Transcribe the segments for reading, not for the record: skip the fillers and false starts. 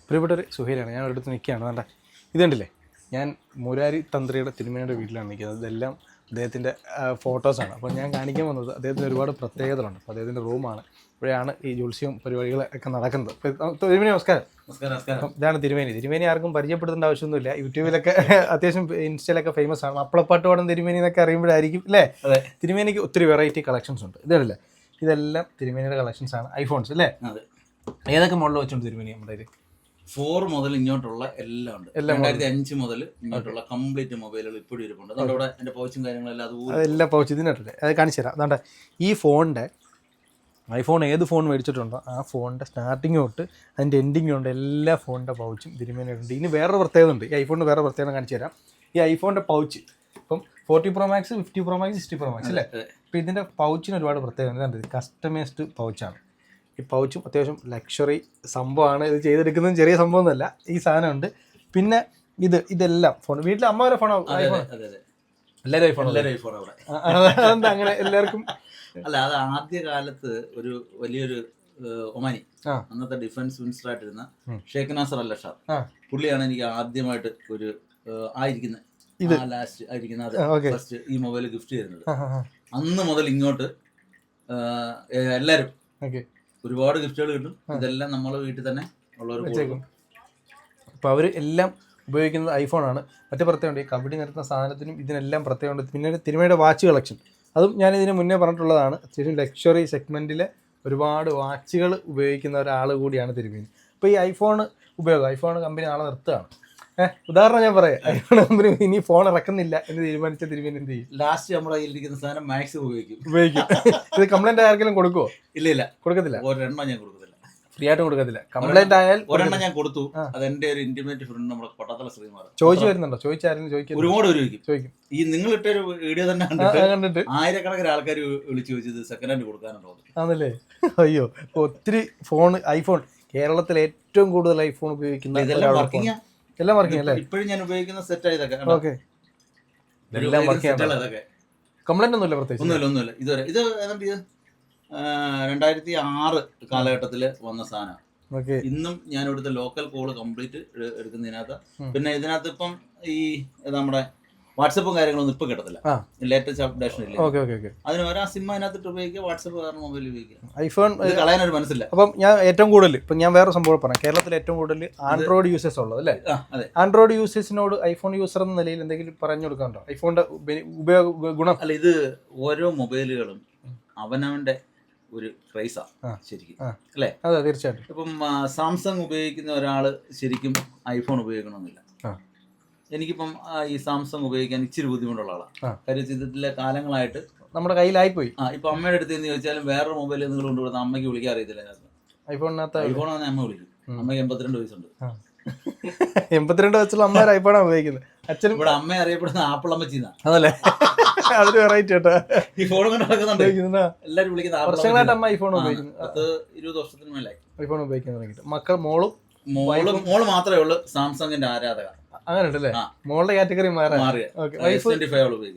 പ്രിയപ്പെട്ടൊരു സുഹൈലാണ്. ഞാൻ ഒരിടത്ത് നിൽക്കുകയാണ്. വേണ്ട ഇതുണ്ടല്ലേ, ഞാൻ മുരാരി തന്ത്രിയുടെ തിരുമേനിയുടെ വീട്ടിലാണ് നിൽക്കുന്നത്. ഇതെല്ലാം അദ്ദേഹത്തിൻ്റെ ഫോട്ടോസാണ്. അപ്പോൾ ഞാൻ കാണിക്കാൻ വന്നത് അദ്ദേഹത്തിന് ഒരുപാട് പ്രത്യേകതകളുണ്ട്. അപ്പോൾ അദ്ദേഹത്തിൻ്റെ റൂമാണ്. ഇവിടെയാണ് ഈ ജ്യോത്സ്യം പരിപാടികളൊക്കെ നടക്കുന്നത്. തിരുമേനി നമസ്കാരം. അപ്പം ഇതാണ് തിരുമേനി. തിരുമേനി ആർക്കും പരിചയപ്പെടുത്തേണ്ട ആവശ്യമൊന്നുമില്ല. യൂട്യൂബിലൊക്കെ അത്യാവശ്യം ഇൻസ്റ്റയിലൊക്കെ ഫേമസ് ആണ്. അപ്പളപ്പാട്ട് പാടും തിരുമേനി എന്നൊക്കെ അറിയുമ്പോഴായിരിക്കും അല്ലേ. തിരുമേനിക്ക് ഒത്തിരി വെറൈറ്റി കളക്ഷൻസ് ഉണ്ട്. ഇതല്ലേ, ഇതെല്ലാം തിരുമേനിയുടെ കളക്ഷൻസ് ആണ്. ഐഫോൺസ് അല്ലേ? ഏതൊക്കെ മോഡൽ വെച്ചുകൊണ്ട് തിരുമേനി നമ്മുടെ ഇത് 4 മുതൽ ഇങ്ങോട്ടുള്ള എല്ലാം ഉണ്ട്. 2005 മുതൽ ഇങ്ങോട്ടുള്ള കംപ്ലീറ്റ് മൊബൈലുകൾ ഇപ്പോഴും ഇരിപ്പുണ്ട്. അതോടെ എൻ്റെ പൗച്ചും കാര്യങ്ങളെല്ലാം അതെല്ലാം പൗച്ച് ഇതിനല്ലേ. അത് കാണിച്ചു തരാം. അതാണ്ട് ഈ ഫോണിൻ്റെ ഐഫോൺ ഏത് ഫോൺ മേടിച്ചിട്ടുണ്ടോ ആ ഫോണിൻ്റെ സ്റ്റാർട്ടിങ് തൊട്ട് അതിൻ്റെ എൻഡിങ് കൊണ്ട് എല്ലാ ഫോണിൻ്റെ പൗച്ചും തിരുമേനിയുണ്ട്. ഇനി വേറൊരു പ്രത്യേകത ഉണ്ട്. ഈ ഐഫോണിന് വേറെ പ്രത്യേകത കാണിച്ചു തരാം. ഈ ഐഫോണിൻ്റെ പൗച്ച് ഇപ്പം 40 Pro Max, 50 Pro Max, 60 Pro Max അല്ലേ. അപ്പോൾ ഇതിൻ്റെ പൗച്ചിന് ഒരുപാട് പ്രത്യേകത ഉണ്ട്. കസ്റ്റമൈസ്ഡ് പൗച്ചാണ്. ഈ പൗച്ചും അത്യാവശ്യം ലക്ഷറി സംഭവമാണ്. ഇത് ചെയ്തെടുക്കുന്നതും ചെറിയ സംഭവമൊന്നുമല്ല. ഈ സാധനമുണ്ട്. പിന്നെ ഇതെല്ലാം ഫോൺ വീട്ടിൽ അമ്മ ഫോണോ ഐഫോൺ എല്ലാവരും ഐഫോൺ അതെന്താ അങ്ങനെ എല്ലാവർക്കും? അല്ല, അത് ആദ്യ കാലത്ത് ഒരു വലിയൊരു ഒമാനി അന്നത്തെ ഡിഫൻസ് മിനിസ്റ്റർ ആയിട്ടിരുന്ന ഷേഖ് നാസർ അൽ ഷാ പുള്ളിയാണ് എനിക്ക് ആദ്യമായിട്ട് ഒരു ലാസ്റ്റ് ആയിരിക്കുന്ന ഫസ്റ്റ് ഈ മൊബൈൽ ഗിഫ്റ്റ് ചെയ്യുന്നത്. അന്ന് മുതൽ ഇങ്ങോട്ട് എല്ലാവരും ഒരുപാട് ഗിഫ്റ്റുകൾ കിട്ടും. ഇതെല്ലാം നമ്മളെ വീട്ടിൽ തന്നെ ഉള്ളവർ കൊടുക്കും. അപ്പോൾ അവർ എല്ലാം ഉപയോഗിക്കുന്നത് ഐഫോണാണ്. മറ്റു പ്രത്യേകമുണ്ട്. ഈ കബഡി നിർത്തുന്ന സാധനത്തിനും ഇതിനെല്ലാം പ്രത്യേകമുണ്ട്. പിന്നെ തിരുമയുടെ വാച്ച് കളക്ഷൻ, അതും ഞാനിതിന് മുന്നേ പറഞ്ഞിട്ടുള്ളതാണ്. അത്യാവശ്യം ലക്ഷറി സെഗ്മെൻറ്റിലെ ഒരുപാട് വാച്ചുകൾ ഉപയോഗിക്കുന്ന ഒരാൾ കൂടിയാണ് തിരുമേനി. അപ്പോൾ ഈ ഐഫോൺ ഐഫോൺ കമ്പനി നാളെ നിർത്തുകയാണ്. ഉദാഹരണം ഞാൻ പറയാം, ഐഫോൺ കമ്പനി ഇനി ഫോൺ ഇറക്കുന്നില്ല എന്ന് തീരുമാനിച്ച തിരുമേനി എന്ത് ചെയ്യും? ലാസ്റ്റ് നമ്മുടെ കയ്യിലിരിക്കുന്ന സാധനം മാക്സിമം ഉപയോഗിക്കും. ഇത് കംപ്ലൈന്റ് ആർക്കെങ്കിലും കൊടുക്കുമോ? ഇല്ല, കൊടുക്കത്തില്ല. ഒരെണ്ണം ഞാൻ കൊടുക്കത്തില്ല, ഫ്രീ ആയിട്ട് കൊടുക്കത്തില്ല. കംപ്ലൈന്റ് ആയാൽ ഒരെണ്ണം ഞാൻ കൊടുത്തു. അതെന്റെ ഒരു ഇന്റിമേറ്റ് ഫ്രണ്ട് നമ്മുടെ കൊട്ടാത്തല ശ്രീമാർ ചോദിച്ചു വരുന്നുണ്ടോ? ചോദിച്ചായിരുന്നു ഒരുപാട് ചോദിക്കും. ഈ നിങ്ങൾ ഇട്ടൊരു വീഡിയോ തന്നെ കണ്ടിട്ട് ആയിരക്കണക്കിന് ആൾക്കാർ വിളിച്ചു ചോദിച്ചത് സെക്കൻഡ് ഹാൻഡ് കൊടുക്കാനുണ്ടോ ആണല്ലേ. അയ്യോ, ഒത്തിരി ഫോൺ ഐഫോൺ കേരളത്തിൽ ഏറ്റവും കൂടുതൽ ഐഫോൺ ഉപയോഗിക്കുന്ന എല്ലാം വർക്കിംഗ് അല്ലേ? ഇപ്പോഴും ഞാൻ ഉപയോഗിക്കുന്ന സെറ്റ് ഇതൊക്കെ കംപ്ലൈന്റ് ഒന്നുമില്ല, പ്രത്യേകിച്ച് ഒന്നുമില്ല ഇതുവരെ. ഇത് ഏതാണ്ട് 2006 കാലഘട്ടത്തിൽ വന്ന സാധനമാണ്. ഇന്നും ഞാൻ ഇവിടുത്തെ ലോക്കൽ കോള് കംപ്ലീറ്റ് എടുക്കുന്നതിനകത്ത്. പിന്നെ ഇതിനകത്ത് ഇപ്പം ഈ നമ്മുടെ വാട്സപ്പും കാര്യങ്ങളൊന്നും ഇപ്പൊ കിട്ടത്തില്ല. ലേറ്റസ്റ്റ് അപ്ഡേഷൻ ഇല്ല. അതിന് ഒരാ സിം അതിനകത്തിട്ട് ഉപയോഗിക്കുക, വാട്സപ്പ് കാരണം മൊബൈൽ ഉപയോഗിക്കുക. ഐഫോൺ കളയാനൊരു മനസ്സില്ല. അപ്പം ഞാൻ ഏറ്റവും കൂടുതൽ ഇപ്പം ഞാൻ വേറെ സംഭവം പറയാം. കേരളത്തിൽ ഏറ്റവും കൂടുതൽ ആൻഡ്രോയിഡ് യൂസേഴ്സ് ഉള്ളത് അല്ലേ? ആൻഡ്രോയിഡ് യൂസേഴ്സിനോട് ഐഫോൺ യൂസർ എന്ന നിലയിൽ എന്തെങ്കിലും പറഞ്ഞു കൊടുക്കാനുണ്ടോ? ഐഫോണിന്റെ ഉപയോഗ ഗുണം? അല്ല, ഇത് ഓരോ മൊബൈലുകളും അവനവന്റെ ഒരു ക്രൈസാണ് ശരിക്കും, അല്ലേ? അതെ, തീർച്ചയായിട്ടും. ഇപ്പം സാംസങ് ഉപയോഗിക്കുന്ന ഒരാള് ശരിക്കും ഐഫോൺ ഉപയോഗിക്കണമെന്നില്ല. എനിക്കിപ്പം ഈ സാംസങ് ഉപയോഗിക്കാൻ ഇച്ചിരി ബുദ്ധിമുട്ടുള്ള ആളാണ്. കാര്യം ഇതിലെ കാലങ്ങളായിട്ട് നമ്മുടെ കയ്യിലായിപ്പോയി. ഇപ്പൊ അമ്മയുടെ അടുത്ത് എന്ന് ചോദിച്ചാലും വേറൊരു മൊബൈൽ നിങ്ങൾ കൊണ്ടുവരുന്ന അമ്മയ്ക്ക് വിളിക്കാൻ അറിയത്തില്ല. ഐഫോണിനകത്ത് ഐഫോണാണ് അമ്മ വിളിക്കും. അമ്മയ്ക്ക് 82 വയസ്സുണ്ട്. 82 വയസ്സുള്ള അമ്മ ഐഫോണാണ് ഉപയോഗിക്കുന്നത്. അച്ഛനും ഇവിടെ അമ്മ അറിയപ്പെടുന്ന ആപ്പിൾ അമ്മച്ചിന്നാ. അതല്ലേ, അതൊരു വെറൈറ്റി കേട്ടോ. ഈ ഫോൺ കൊണ്ട് നടക്കുന്നുണ്ട് എല്ലാവരും വിളിക്കുന്ന. വർഷങ്ങളായിട്ട് അമ്മ ഐഫോൺ ഉപയോഗിക്കുന്നു. 20 വർഷത്തിന് മേലായി ഐഫോൺ ഉപയോഗിക്കാൻ തുടങ്ങിയിട്ട്. മക്കൾ മോള് മാത്രമേ ഉള്ളൂ സാംസങ്ങിന്റെ ആരാധക. അങ്ങനെ ഉണ്ടല്ലേ? മോളുടെ കാറ്റഗറി മാറി.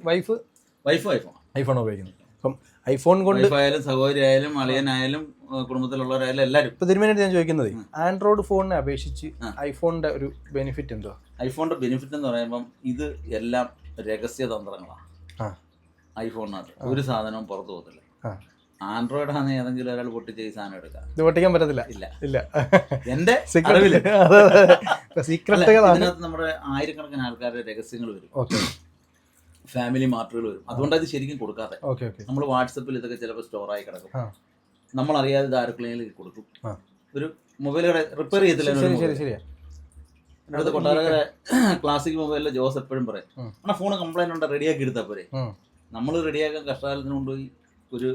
വൈഫ് ഐഫോൺ ഉപയോഗിക്കുന്നു. അപ്പം ഐഫോൺ കൊണ്ട് ആയാലും സഹോദരിയായാലും അളിയനായാലും കുടുംബത്തിലുള്ളവരായാലും എല്ലാവരും. ഇപ്പൊ തിരുമേനിയായിട്ട് ഞാൻ ചോദിക്കുന്നത്, ആൻഡ്രോയിഡ് ഫോണിനെ അപേക്ഷിച്ച് ഐഫോണിന്റെ ഒരു ബെനിഫിറ്റ് എന്തോ? ഐഫോണിന്റെ ബെനിഫിറ്റ് എന്ന് പറയുമ്പം ഇത് എല്ലാം രഹസ്യ തന്ത്രങ്ങളാണ്. ഐഫോണിനകത്ത് ഒരു സാധനവും പുറത്തു പോകത്തില്ല. ആൻഡ്രോയിഡ് ആണ് ഏതെങ്കിലും ഒരാൾ പൊട്ടിച്ച് ഈ സാധനം എടുക്കാം. ഇത് പൊട്ടിക്കാൻ പറ്റത്തില്ല. ഇല്ല എന്റെ ഇതിനകത്ത് നമ്മുടെ ആയിരക്കണക്കിന് ആൾക്കാരുടെ രഹസ്യങ്ങൾ വരും, ഫാമിലി മാർട്ടുകൾ വരും. അതുകൊണ്ടാണ് ഇത് ശരിക്കും കൊടുക്കാതെ. നമ്മൾ വാട്സപ്പിൽ ഇതൊക്കെ ചിലപ്പോൾ സ്റ്റോറായി കിടക്കും. നമ്മൾ അറിയാതെ ഇത് ആർക്കെങ്കിലും കൊടുക്കും. ഒരു മൊബൈൽ റിപ്പയർ ചെയ്യത്തില്ല. അടുത്ത കൊട്ടാരക്കര ക്ലാസിക് മൊബൈലിലെ ജോസ് എപ്പോഴും പറയും, ഫോൺ കംപ്ലൈന്റ് ഉണ്ട്, റെഡിയാക്കി എടുത്താൽ പോരെ. നമ്മൾ റെഡിയാക്കാൻ കഷ്ടകാലത്തിന് കൊണ്ടുപോയി ഒരു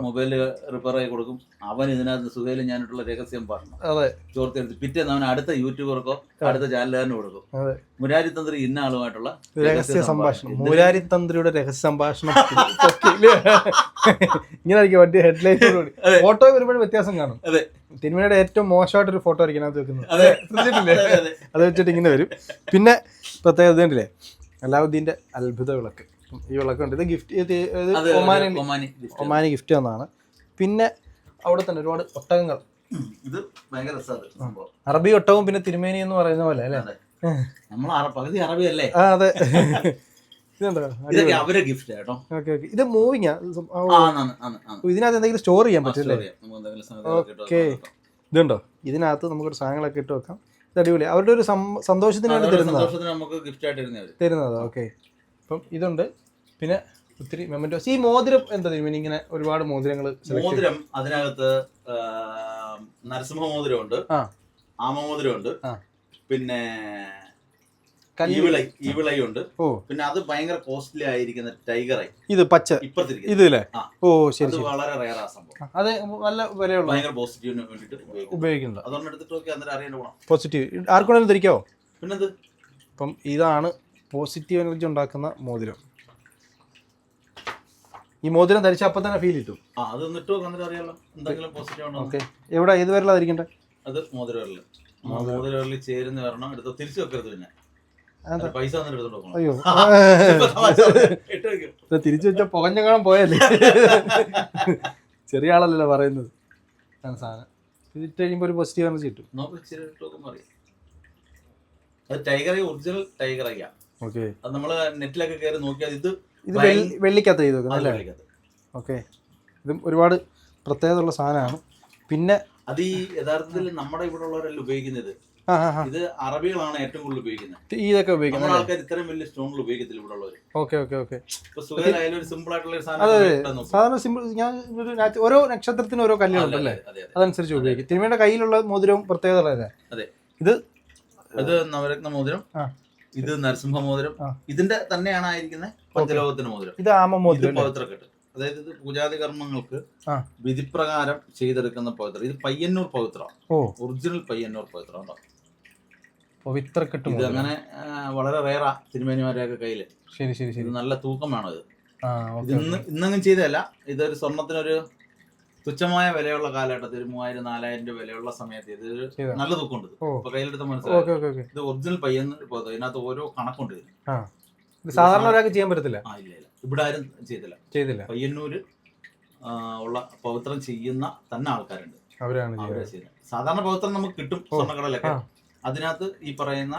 മൊബൈൽ റിപ്പയർ ആയി കൊടുക്കും. അവൻ ഇതിനകത്ത് സുഖയിൽ ഞാനിട്ടുള്ള രഹസ്യം പറഞ്ഞു ചോർത്തെടുത്ത് പിറ്റേന്ന് അവൻ അടുത്ത യൂട്യൂബർക്കോ അടുത്ത ചാനലുകാരനോ കൊടുക്കും. മുരാരി തന്ത്രി ഇന്ന ആളുമായിട്ടുള്ള രഹസ്യ സംഭാഷണം. മുരാരി തന്ത്രിയുടെ രഹസ്യ സംഭാഷണം ഇങ്ങനെ വലിയ ഹെഡ്ലൈറ്റോടുകൂടി ഫോട്ടോ വരുമ്പോഴും വ്യത്യാസം കാണും. അതെ, തിരുമലയുടെ ഏറ്റവും മോശമായിട്ടൊരു ഫോട്ടോ ആയിരിക്കും അതിനകത്ത് വെക്കുന്നത്. അത് വെച്ചിട്ട് ഇങ്ങനെ വരും. പിന്നെ പ്രത്യേകത ഉണ്ടല്ലേ, അലാവുദ്ദീന്റെ അത്ഭുത വിളക്ക്. ഈ വിളക്കുണ്ട്. ഇത് ഗിഫ്റ്റ് ഒമാനി ഗിഫ്റ്റ് തന്നതാണ്. പിന്നെ അവിടെ തന്നെ ഒരുപാട് ഒട്ടകങ്ങൾ ഇത് ഭയങ്കര രസമാണ് സംഭവം. അറബി ഒട്ടവും പിന്നെ തിരുമേനി എന്ന് പറയുന്ന പോലെ അല്ലേ? നമ്മൾ പകുതി അറബി അല്ലേ? ആ അതെ. ഇതുണ്ടോ? ഇതൊക്കെ അവരെ ഗിഫ്റ്റ് കേട്ടോ. Okay okay. ഇത് മൂവിങ്ങാ? ഇതിനകത്ത് എന്തെങ്കിലും സ്റ്റോർ ചെയ്യാൻ പറ്റില്ലേ? ഓക്കെ. ഇതുണ്ടോ? ഇതിനകത്ത് നമുക്കൊരു സാധനങ്ങളൊക്കെ ഇട്ട് വെക്കാം. ഇത് അടിപൊളി. അവരുടെ ഒരു സന്തോഷത്തിന് വേണ്ടി തരുന്നതാ. ഓക്കെ. അപ്പം ഇതുണ്ട്. പിന്നെ ഒത്തിരി മെമന്റോസ്. ഈ മോതിരം എന്താ തിരുമേനി ഇങ്ങനെ ഒരുപാട് മോതിരങ്ങൾ? മോതിരം അതിനകത്ത് നരസിംഹ മോതിരമുണ്ട്, ആമ മോതിരമുണ്ട്, പിന്നെ ഈവിളൈ ഉണ്ട്. പിന്നെ അത് ഭയങ്കര കോസ്റ്റ്ലി ആയിരിക്കുന്ന ടൈഗർ ഐ. ഇത് പച്ച ഇപ്പത്തിരിക്കും ഇതല്ലേ? ഓ ശരി. അത് വളരെ റയർ ആ സംഭവം. അത് നല്ല വിലയുള്ള ഭയങ്കര പോസിറ്റീവിന് വേണ്ടിട്ട് ഉപയോഗിക്കുന്നത്. അതൊന്നും എടുത്തിട്ട് നോക്കി അന്നേരം അറിയേണ്ട പോകണം. പോസിറ്റീവ് ആർക്കും ധരിക്കാവോ? പിന്നെന്ത്. അപ്പം ഇതാണ് പോസിറ്റീവ് എനർജി ഉണ്ടാക്കുന്ന മോതിരം. ഈ മോതിരം ധരിച്ച അപ്പം തന്നെ ഫീൽ കിട്ടും. അതൊന്നും ഇട്ട് നോക്കാൻ അറിയാലോ എന്തെങ്കിലും പോസിറ്റീവ്. ഓക്കെ. എവിടെ ഏത് വരലാ ധരിക്കണ്ടേ? അത് മോതിരവരല്. മോതിരവരലിൽ ചേരുന്ന വരണം. എടുത്ത് തിരിച്ചു വെക്കരുത്. പിന്നെ പൈസ അയ്യോ തിരിച്ചു വെച്ച പുകഞ്ഞങ്ങാനും പോയല്ലേ? ചെറിയ ആളല്ലല്ലോ പറയുന്നത്. സാധനം ഇതിട്ട് കഴിയുമ്പോൾ ഒരു പോസിറ്റീവ് എനർജി കിട്ടും. അത് tiger I, original tiger I. Okay. അത് നമ്മള് നെറ്റിലൊക്കെ കയറി നോക്കിയാൽ ഇത് വെള്ളിക്കകത്ത് ചെയ്ത് വെക്കുന്നത്. ഓക്കെ. ഇതും ഒരുപാട് പ്രത്യേകതയുള്ള സാധനമാണ്. പിന്നെ അത് ഈ യഥാർത്ഥത്തിൽ നമ്മുടെ ഇവിടെ ഉള്ളവരെല്ലാം ഉപയോഗിക്കുന്നത്. ഇത് അറബികളാണ് ഏറ്റവും കൂടുതൽ ഉപയോഗിക്കുന്നത്. ഇതൊക്കെ ഉപയോഗിക്കുന്നത് ആൾക്കാർ ഇത്രയും വലിയ സ്റ്റോണുകൾ ഉപയോഗിക്കത്തില്ല ഇവിടെ ഉള്ളവർ. Okay okay okay. ഒരു സിമ്പിൾ ആയിട്ടുള്ള സാധാരണ സിമ്പിൾ. ഞാൻ ഓരോ നക്ഷത്രത്തിനും ഓരോ കല്ലുണ്ടല്ലേ, അതനുസരിച്ച് ഉപയോഗിക്കും. തിരുമേനിയുടെ കയ്യിലുള്ള മോതിരവും പ്രത്യേകത. അതെ. ഇത് നവരത്ന മോതിരം, ഇത് നരസിംഹ മോതിരം. ഇതിന്റെ തന്നെയാണ് ആയിരിക്കുന്നത് പഞ്ചലോകത്തിന്റെ മോതിരം. ഇത് ആമ മോതിരം, പവിത്രക്കെട്ട്. അതായത് ഇത് പൂജാതി കർമ്മങ്ങൾക്ക് വിധിപ്രകാരം ചെയ്തെടുക്കുന്ന പവിത്രം. ഇത് പയ്യന്നൂർ പവിത്ര, ഒറിജിനൽ പയ്യന്നൂർ പവിത്ര. പവിത്രക്കെട്ട് ഇത് അങ്ങനെ വളരെ റേറാ തിരുമേനിമാരെയൊക്കെ കയ്യില്. ശരി ശരി ശരി. നല്ല തൂക്കം വേണം ഇത്. ഇന്നൊന്നും ചെയ്തതല്ല. ഇതൊരു സ്വർണത്തിനൊരു തുച്ഛമായ വിലയുള്ള കാലഘട്ടത്തിൽ 3000-4000 രൂപ വിലയുള്ള സമയത്ത് ഇത് നല്ല തൂക്കമുണ്ട്. ഇപ്പൊ കയ്യിലെടുത്ത മനസ്സിലായി ഇത് ഒറിജിനൽ പയ്യന്നൂർ പവിത്ര. ഇതിനകത്ത് ഓരോ കണക്കുണ്ട്. സാധാരണ ഒരാൾക്ക് ചെയ്യാൻ പറ്റത്തില്ല. ഇല്ല ഇല്ല, ഇവിടെ ആരും ചെയ്തില്ല. പയ്യന്നൂര് ഉള്ള പവിത്രം ചെയ്യുന്ന തന്നെ ആൾക്കാരുണ്ട്. അവരാണ് ചെയ്യുന്നത്. സാധാരണ പവിത്രം നമുക്ക് കിട്ടും സ്വർണ്ണക്കടലൊക്കെ. അതിനകത്ത് ഈ പറയുന്ന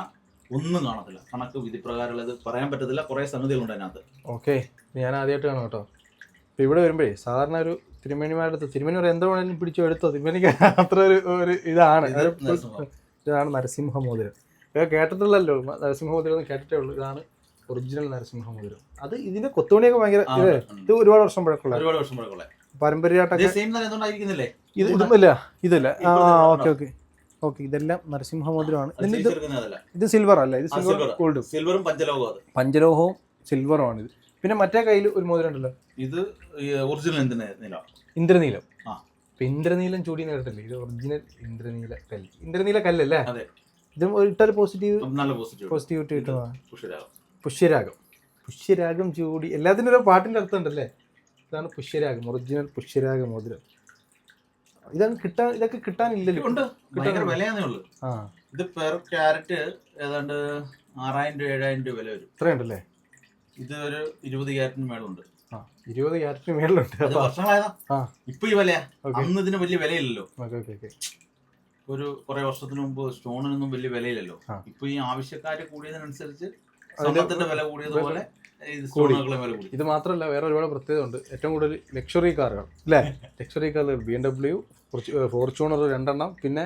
ഒന്നും കാണത്തില്ല. കണക്ക് വിധിപ്രകാരമുള്ള ഇത് പറയാൻ പറ്റത്തില്ല. കുറെ സംഗതികളുണ്ട് അതിനകത്ത്. ഓക്കെ. ഞാൻ ആദ്യമായിട്ട് കാണാം കേട്ടോ. ഇപ്പൊ ഇവിടെ വരുമ്പോഴേ സാധാരണ ഒരു തിരുമേനിമാരുടെ അടുത്ത് തിരുമേനി എന്തോ വേണമെങ്കിലും പിടിച്ചോ എടുത്തോ. തിരുമേനിക്ക് അത്ര ഒരു ഇതാണ്. ഇതാണ് നരസിംഹ മോതിരം. കേട്ടിട്ടില്ലല്ലോ നരസിംഹ മോതിരം എന്ന് കേട്ടിട്ടേ ഉള്ളൂ. ഇതാണ് ഒറിജിനൽ നരസിംഹ മോതിരം. അത് ഇതിന്റെ കൊത്തുപണിയൊക്കെ ഭയങ്കര ഇത് ഒരുപാട് വർഷം പഴക്കമുള്ള പാരമ്പര്യമായിട്ടൊക്കെ. ഇതുമില്ല ഇതല്ല. Okay okay okay. ഇതെല്ലാം നരസിംഹ മോതിരമാണ്. ഇത് സിൽവർ അല്ല, ഇത് സിൽവർ ഗോൾഡ്. സിൽവറും പഞ്ചലോഹവും സിൽവറുമാണ് ഇത്. പിന്നെ മറ്റേ കയ്യിൽ ഒരു മോതിരം ഉണ്ടല്ലോ, ഇത് ഒറിജിനൽ ഇന്ദ്രനീലം. ഇന്ദ്രനീലം ചൂടി നേരിട്ടില്ലേ? ഇത് ഒറിജിനൽ ഇന്ദ്രനീല കല്ല്. ഇന്ദ്രനീല കല്ലല്ലേ? ഇതും ഇട്ടാൽ പോസിറ്റിവിറ്റി കിട്ടുന്നതാണ്. പുഷ്യരാഗം ചൂടി. എല്ലാത്തിനും ഒരു പാട്ടിന്റെ അർത്ഥം ഉണ്ടല്ലേ? ഇതാണ് പുഷ്യരാഗം, ഒറിജിനൽ പുഷ്യരാഗ മോതിരം. ഇതൊക്കെ കിട്ടാനില്ലല്ലോ. ഇത് പെർ ക്യാരറ്റ് ഏതാണ്ട് 6000-7000 രൂപ വില വരും. ഇത്രയുണ്ടല്ലേ? ഇത് ഒരു 20 ക്യാരറ്റിന് മേളുണ്ട്. 20 ക്യാരറ്റിന് മേളുണ്ട്. ഇപ്പൊ ഈ വിലയാ. അന്ന് ഇതിന് വലിയ വിലയില്ലല്ലോ. ഒരു കുറെ വർഷത്തിന് മുമ്പ് സ്റ്റോണിനൊന്നും വലിയ വിലയില്ലല്ലോ. ഇപ്പൊ ഈ ആവശ്യക്കാര് കൂടിയതിനനുസരിച്ച് സ്വർണ്ണത്തിന്റെ വില കൂടിയതുപോലെ ഇത് മാത്രമല്ല, വേറെ ഒരുപാട് പ്രത്യേകത ഉണ്ട്. ഏറ്റവും കൂടുതൽ ലക്ഷറി കാറുകൾ അല്ലേ? ലക്ഷറി കാറുകൾ BMW, ഫോർച്യൂണർ 2 പിന്നെ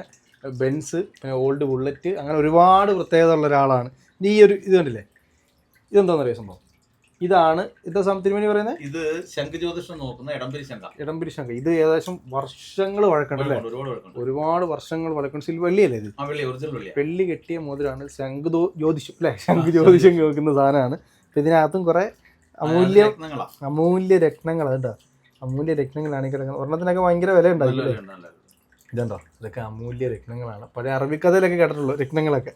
ബെൻസ്, പിന്നെ ഓൾഡ് ബുള്ളറ്റ്, അങ്ങനെ ഒരുപാട് പ്രത്യേകത ഉള്ള ഒരാളാണ്. ഈ ഒരു ഇത് കണ്ടില്ലേ? ഇതെന്താണെന്നറിയോ സംഭവം? ഇതാണ് തിരുമേനി പറയുന്നത്. ഇത് ശംഖ് ജ്യോതിഷം നോക്കുന്ന ഇടംപിരി ശംഖ. ഇത് ഏകദേശം വർഷങ്ങൾ വഴക്കണ്ടല്ലേ? ഒരുപാട് വർഷങ്ങൾ വഴക്കണ്ട്. വെള്ളിയല്ലേ ഇത്? വെള്ളി കെട്ടിയ മോതിരാണ്. ശംഖ് ജ്യോതിഷം അല്ലേ? ശംഖ് ജ്യോതിഷം കേൾക്കുന്ന സാധനമാണ്. ഇതിനകത്തും കുറെ അമൂല്യ രത്നങ്ങൾ. കേട്ടോ, അമൂല്യ രത്നങ്ങളാണ് കിടക്കുന്നത്. ഒരെണ്ണത്തിനൊക്കെ ഭയങ്കര വില ഉണ്ടാവില്ലേ? ഇതുണ്ടോ? ഇതൊക്കെ അമൂല്യ രത്നങ്ങളാണ്. പഴയ അറബിക്കഥയിലൊക്കെ കേട്ടിട്ടുള്ളൂ രത്നങ്ങളൊക്കെ.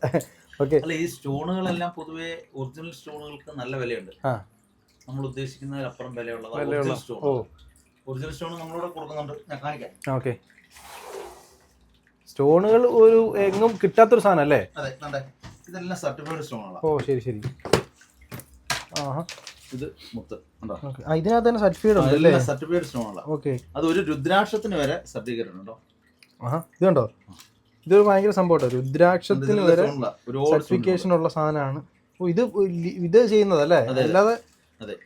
ഓക്കെ. അല്ല, ഈ സ്റ്റോണുകളെല്ലാം പൊതുവെ ഒറിജിനൽ സ്റ്റോണുകൾക്ക് നല്ല വിലയുണ്ട്. നമ്മൾ ഉദ്ദേശിക്കുന്നതിലപ്പുറം വിലയുള്ള ഒറിജിനൽ സ്റ്റോൺ നമ്മളിവിടെ കൊടുക്കുന്നുണ്ട്. ഞാൻ കാണിക്കാം. ഓക്കെ. സ്റ്റോണുകൾ ഒരു എങ്ങും കിട്ടാത്തൊരു സാധനം അല്ലേ? അതെ, ഇതെല്ലാം സർട്ടിഫൈഡ് സ്റ്റോണുകളാണ്. ഓ ശരി ശരി. ഇത് മുത്ത് ഇതിനകത്ത് തന്നെ സർട്ടിഫൈഡ് ഉണ്ട്. സർട്ടിഫൈഡ് സ്റ്റോണുകളാണ്. ഓക്കെ. അത് ഒരു രുദ്രാക്ഷത്തിന് വരെ സർട്ടിഫിക്കറ്റ് ഉണ്ടോ? ആഹാ ഇത് കണ്ടോ, ഇതൊരു ഭയങ്കര സംഭവം. രുദ്രാക്ഷത്തിന് വരെ ഒരുപാട് സർട്ടിഫിക്കേഷൻ ഉള്ള സാധനമാണ്. ഓ ഇത് ചെയ്യുന്നതല്ലേ, അല്ലാതെ അതെ.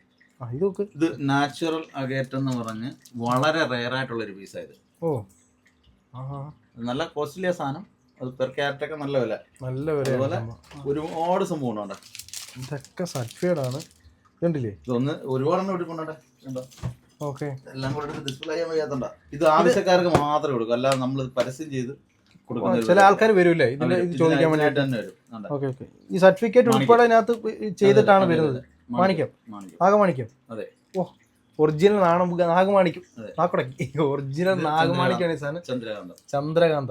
ഇത് നാച്ചുറൽ അഗേറ്റ് എന്ന് പറഞ്ഞ് വളരെ റെയർ ആയിട്ടുള്ള ഒരു പീസായത്. ഓ നല്ല കോസ്റ്റ്ലിയ സാധനം. അത് പെർ ക്യാരറ്റ് ഒക്കെ നല്ല വില. അതുപോലെ ഒരുപാട് സംഭവം ഉണ്ടോ, ഇതൊക്കെ സർട്ടിഫൈഡ് ആണ്. കണ്ടില്ലേ, ഇതൊന്ന് ഒരുപാടെണ്ണം എടുക്കണ്ടോ. ഓക്കെ, എല്ലാം കൂടെ ഡിസ്പ്ലേ ചെയ്യാൻ വയ്യാത്തണ്ട. ഇത് ആവശ്യക്കാർക്ക് മാത്രമേ കൊടുക്കും, അല്ലാതെ നമ്മൾ പരസ്യം ചെയ്ത് കൊടുക്കുന്നത്. ചില ആൾക്കാർ വരില്ലേ ഇതിന്റെ ഇത് ചോദിക്കാൻ വേണ്ടി തന്നെ വരും. Okay okay. ഈ സർട്ടിഫിക്കറ്റ് ഉൾപ്പെടെ അതിനകത്ത് ചെയ്തിട്ടാണ് വരുന്നത്. മാണിക്യം, നാഗമാണിക്യം. അതെ. ഓ ഒറിജിനൽ നാഗമാണിക്യം. നാക്കുടക്കി ഒറിജിനൽ നാഗമാണിക്യാണ് ഈ സാധനം. ചന്ദ്രകാന്തം. ചന്ദ്രകാന്തം.